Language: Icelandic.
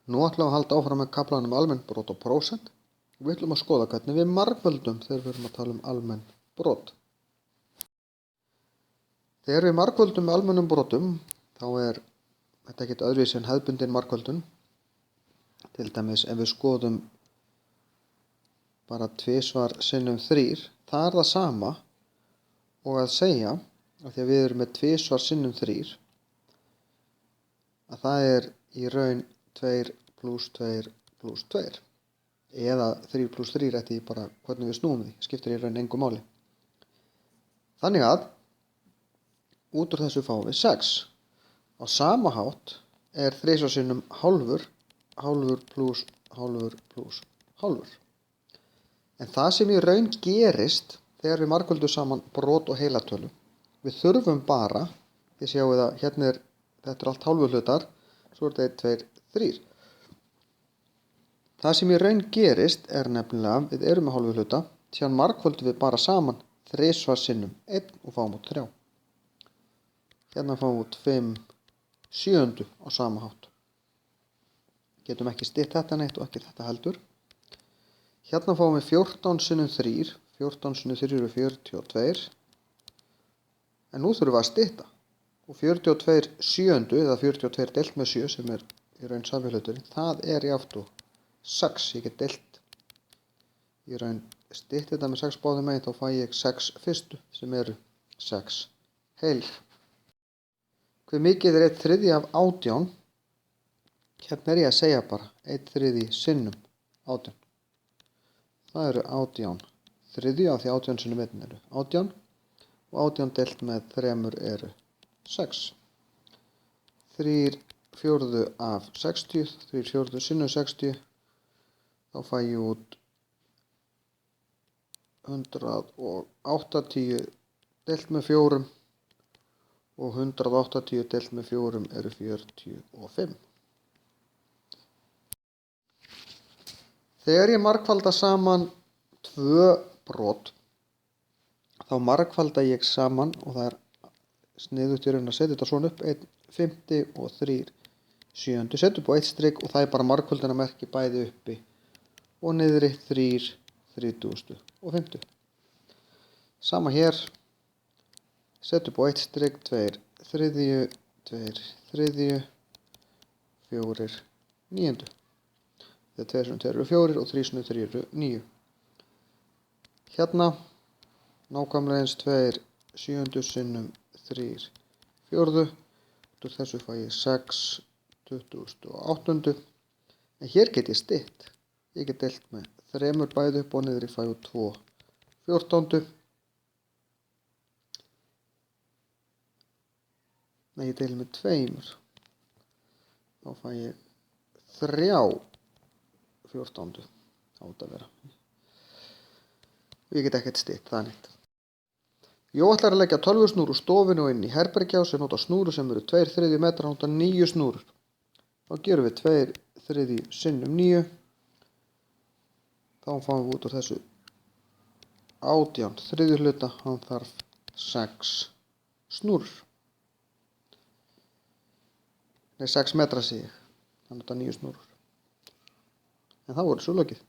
Nú ætlum við að halda áfram með kaflanum almenn brot og prósent. Við ætlum að skoða hvernig við margföldum þegar við erum að tala um almenn brot. Þegar við margföldum með almennum brotum þá er þetta ekkert öðruvísi en hefðbundin margföldun. Til dæmis ef við skoðum bara 2 sinnum 3, það er það sama og að segja að því að við erum með 2 sinnum 3 að það er í raun 2 + 2 + 2 eða 3 + 3 eftir bara hvernig við snúum því, skiptir í raun engu máli. Þannig að út úr þessu fáum við 6. Á sama hátt er 3 sinnum hálfur, hálfur plus hálfur plus hálfur. En það sem í raun gerist þegar við margföldum saman brot og heilatölu, við þurfum bara, þið sjáu það, hérna þetta er allt hálfu hlutar, svo er þetta 1, 2, 3. Það sem í raun gerist er nefnilega, við erum með hálfu hluta, síðan margföldum við bara saman 3 sinnum 1 og fáum út 3. Hérna fáum við út 5/7 á sama hátt. Getum ekki stytt þetta neitt og ekki þetta heldur. Hérna fáum við 14 sinnum 3, 14 sinnum 3 eru 42. En nú þurfum við að stytta. Og 42/7 eða 42 deilt með 7 sem er í raun sami hluturinn, það er jafnt og 6. Ég get deilt í raun stytt þetta með 6 báðum megin, þá fæ ég 6 fyrstu sem eru 6 heilir. Hve mikið er 1/3 af 18? Hérna er ég að segja bara 1/3 sinnum 18. Það eru 18/3 af því 18 sinnum 1 eru 18 og 18 deilt með 3 eru 6. 3/4 af 60, 3/4 sinnum 60, þá fæ ég út 180 deilt með 4 og 180 deilt með 4 eru 45. Þegar ég margfalda saman 2 brot, þá margfalda ég saman, og það er sniðugt í raun að setja þetta svona upp, 1/5 og 3/7. Setjum upp á 1 strik og það er bara margföldunarmerki bæði uppi og niðri 3/30 Sama hér, setjum upp á 1 strik 2/3, 2/3, 4/9. Þegar 2 sinnum 2 eru 4 og 3 sinnum 3 eru 9. Hérna nákvæmlega eins 2/7 sinnum 3/4. Út úr þessu fæ ég 6/28. En hér get ég stytt. Ég get deilt með 3 bæði upp og niður, ég fæ út 2/14. Nei, ég deili með 2. Þá fæ ég 3/14. Það átt að vera. Ég get ekkert stytt, það er neitt. Jó ætlar að leggja tölvusnúr úr stofinu og inn í herbergjá sem nota snúru sem eru 2/3 metrar, nota 9 snúrur. Þá gerum við 2/3 sinnum 9. Þá fáum við út úr þessu 18/3 hluta, hann þarf 6 snúrur. Nei, 6 metra sé ég, hann nota 9 snúrur. En það voru svo lokið.